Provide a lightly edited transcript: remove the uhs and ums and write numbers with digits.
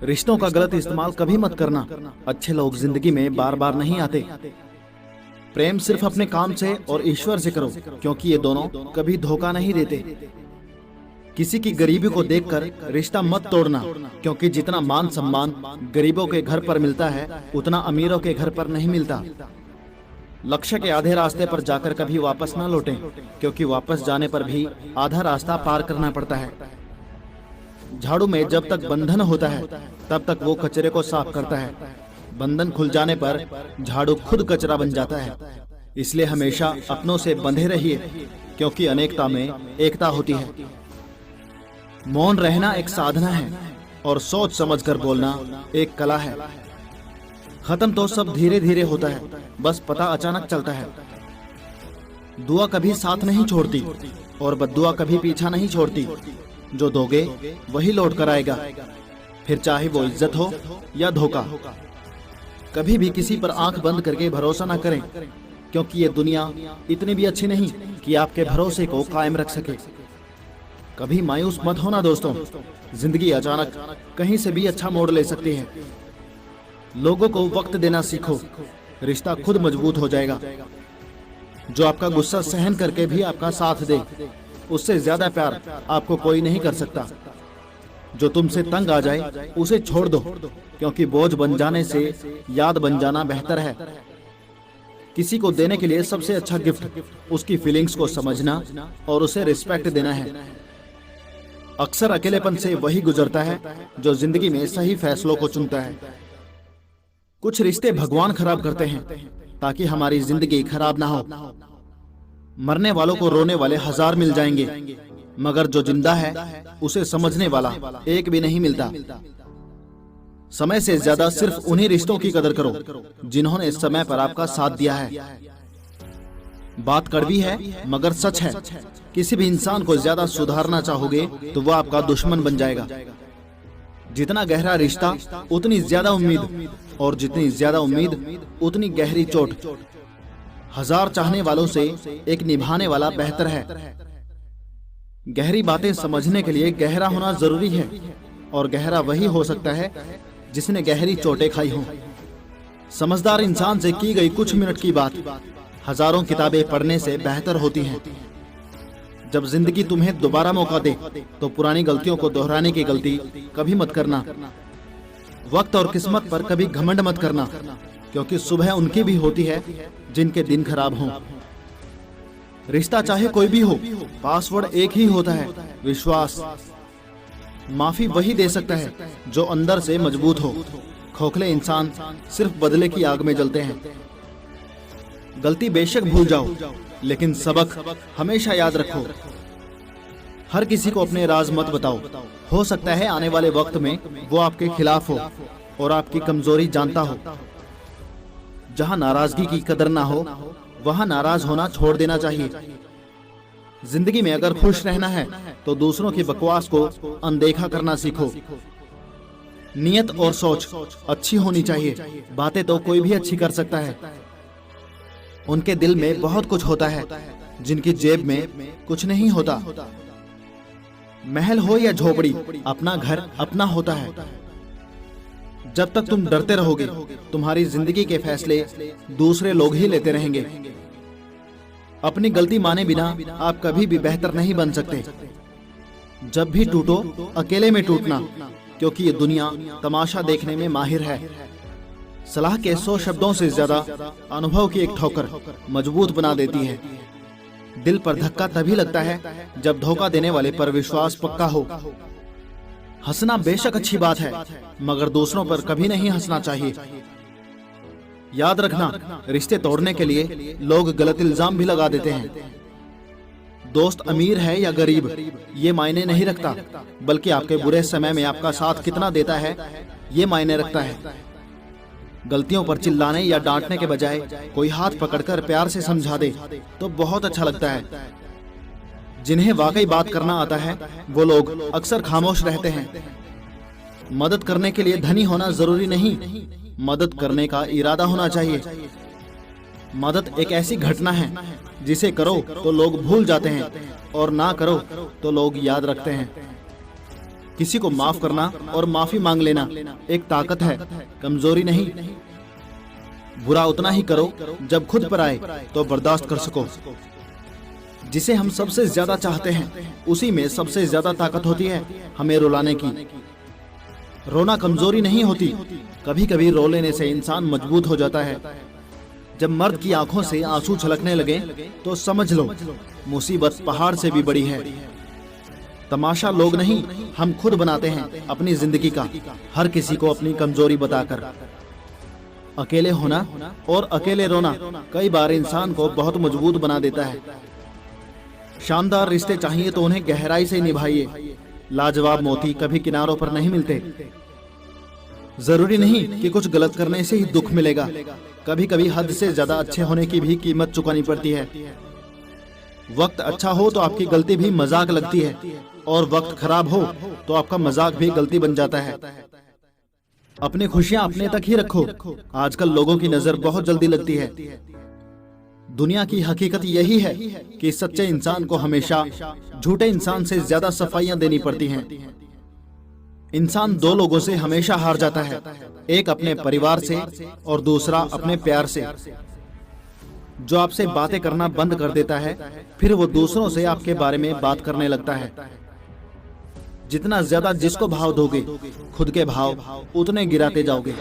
रिश्तों का गलत इस्तेमाल कभी मत करना। अच्छे लोग जिंदगी में बार बार नहीं आते। प्रेम सिर्फ अपने काम से और ईश्वर से करो, क्योंकि ये दोनों कभी धोखा नहीं देते। किसी की गरीबी को देखकर रिश्ता मत तोड़ना, क्योंकि जितना मान सम्मान गरीबों के घर पर मिलता है उतना अमीरों के घर पर नहीं मिलता। लक्ष्य के आधे रास्ते पर जाकर कभी वापस न लौटें, क्योंकि वापस जाने पर भी आधा रास्ता पार करना पड़ता है। झाड़ू में जब तक बंधन होता है तब तक वो कचरे को साफ करता है। बंधन खुल जाने पर झाड़ू खुद कचरा बन जाता है। इसलिए हमेशा अपनों से बंधे रहिए, क्योंकि अनेकता में एकता होती है। मौन रहना एक साधना है और सोच समझकर बोलना एक कला है। खत्म तो सब धीरे धीरे होता है, बस पता अचानक चलता है। दुआ कभी साथ नहीं छोड़ती और बद्दुआ कभी पीछा नहीं छोड़ती। जो दोगे वही लौट कर आएगा, फिर चाहे वो इज्जत हो या धोखा। कभी भी किसी पर आंख बंद करके भरोसा ना करें, क्योंकि ये दुनिया इतनी भी अच्छी नहीं कि आपके भरोसे को कायम रख सके। कभी मायूस मत होना दोस्तों, जिंदगी अचानक कहीं से भी अच्छा मोड़ ले सकती है। लोगों को वक्त देना सीखो, रिश्ता खुद मजबूत हो जाएगा। जो आपका गुस्सा सहन करके भी आपका साथ दे, उससे ज्यादा प्यार आपको कोई नहीं कर सकता। जो तुमसे तंग आ जाए उसे छोड़ दो, क्योंकि बोझ बन जाने से याद बन जाना बेहतर है। किसी को देने के लिए सबसे अच्छा गिफ्ट उसकी फीलिंग्स को समझना और उसे रिस्पेक्ट देना है। अक्सर अकेलेपन से वही गुजरता है जो जिंदगी में सही फैसलों को चुनता है। कुछ रिश्ते भगवान खराब करते हैं ताकि हमारी जिंदगी खराब ना हो। मरने वालों को रोने वाले हजार मिल जाएंगे, मगर जो जिंदा है उसे समझने वाला एक भी नहीं मिलता। समय से ज्यादा सिर्फ उन्हीं रिश्तों की कदर करो जिन्होंने समय पर आपका साथ दिया है। बात कड़वी है मगर सच है, किसी भी इंसान को ज्यादा सुधारना चाहोगे तो वह आपका दुश्मन बन जाएगा। जितना गहरा रिश्ता उतनी ज्यादा उम्मीद, और जितनी ज्यादा उम्मीद उतनी गहरी चोट। हजार चाहने वालों से एक निभाने वाला बेहतर है। गहरी बातें समझने के लिए गहरा होना जरूरी है, और गहरा वही हो सकता है जिसने गहरी चोटें खाई हों। समझदार इंसान से की गई कुछ मिनट की बात हजारों किताबें पढ़ने से बेहतर होती हैं। जब जिंदगी तुम्हें दोबारा मौका दे तो पुरानी गलतियों को दोहराने की गलती कभी मत करना। वक्त और किस्मत पर कभी घमंड मत करना, क्योंकि सुबह उनकी भी होती है जिनके दिन खराब हों। रिश्ता चाहे कोई भी हो, पासवर्ड एक ही होता है, विश्वास। माफी वही दे सकता है जो अंदर से मजबूत हो। खोखले इंसान सिर्फ बदले की आग में जलते हैं। गलती बेशक भूल जाओ, लेकिन सबक हमेशा याद रखो। हर किसी को अपने राज मत बताओ। हो सकता है आने वाले वक्त में वो आपके खिलाफ हो और आपकी कमजोरी जानता हो। जहां नाराजगी की कदर ना हो वहां नाराज होना छोड़ देना चाहिए। जिंदगी में अगर खुश रहना है तो दूसरों की बकवास को अनदेखा करना सीखो। नियत और सोच अच्छी होनी चाहिए। बातें तो कोई भी अच्छी कर सकता है। उनके दिल में बहुत कुछ होता है जिनकी जेब में कुछ नहीं होता। महल हो या झोपड़ी, अपना घर अपना होता है। जब तक तुम डरते रहोगे तुम्हारी जिंदगी के फैसले दूसरे लोग ही लेते रहेंगे। अपनी गलती माने बिना आप कभी भी बेहतर नहीं बन सकते। जब भी टूटो अकेले में टूटना, क्योंकि ये दुनिया तमाशा देखने में माहिर है। सलाह के 100 शब्दों से ज्यादा अनुभव की एक ठोकर मजबूत बना देती है। दिल पर धक्का तभी लगता है जब धोखा देने वाले पर विश्वास पक्का हो। हंसना बेशक अच्छी बात है, मगर दूसरों पर कभी नहीं हंसना चाहिए। याद रखना, रिश्ते तोड़ने के लिए लोग गलत इल्जाम भी लगा देते हैं। दोस्त अमीर है या गरीब ये मायने नहीं रखता, बल्कि आपके बुरे समय में आपका साथ कितना देता है ये मायने रखता है। गलतियों पर चिल्लाने या डांटने के बजाय कोई हाथ पकड़कर प्यार से समझा दे तो बहुत अच्छा लगता है। जिन्हें वाकई बात करना आता है वो लोग अक्सर खामोश रहते हैं। मदद करने के लिए धनी होना जरूरी नहीं, मदद करने का इरादा होना चाहिए। मदद एक ऐसी घटना है जिसे करो तो लोग भूल जाते हैं और ना करो तो लोग याद रखते हैं। किसी को माफ करना और माफी मांग लेना एक ताकत है, कमजोरी नहीं। बुरा उतना ही करो जब खुद पर आए तो बर्दाश्त कर सको। जिसे हम सबसे ज्यादा चाहते हैं उसी में सबसे ज्यादा ताकत होती है हमें रुलाने की। रोना कमजोरी नहीं होती, कभी कभी रो लेने से इंसान मजबूत हो जाता है। जब मर्द की आंखों से आंसू छलकने लगे तो समझ लो मुसीबत पहाड़ से भी बड़ी है। तमाशा लोग नहीं, हम खुद बनाते हैं अपनी जिंदगी का, हर किसी को अपनी कमजोरी बताकर। अकेले होना और अकेले रोना कई बार इंसान को बहुत मजबूत बना देता है। शानदार रिश्ते चाहिए तो उन्हें गहराई से निभाइए। लाजवाब मोती कभी किनारों पर नहीं मिलते। जरूरी नहीं कि कुछ गलत करने से ही दुख मिलेगा, कभी कभी हद से ज्यादा अच्छे होने की भी कीमत चुकानी पड़ती है। वक्त अच्छा हो तो आपकी गलती भी मजाक लगती है, और वक्त खराब हो तो आपका मजाक भी गलती बन जाता है। अपनी खुशियां अपने तक ही रखो। आजकल लोगों की नजर बहुत जल्दी लगती है। दुनिया की हकीकत यही है कि सच्चे इंसान को हमेशा झूठे इंसान से ज्यादा सफाइयां देनी पड़ती हैं। इंसान दो लोगों से हमेशा हार जाता है, एक अपने परिवार से और दूसरा अपने प्यार से। जो आपसे बातें करना बंद कर देता है फिर वो दूसरों से आपके बारे में बात करने लगता है। जितना ज्यादा जिसको भाव दोगे खुद के भाव उतने गिराते जाओगे।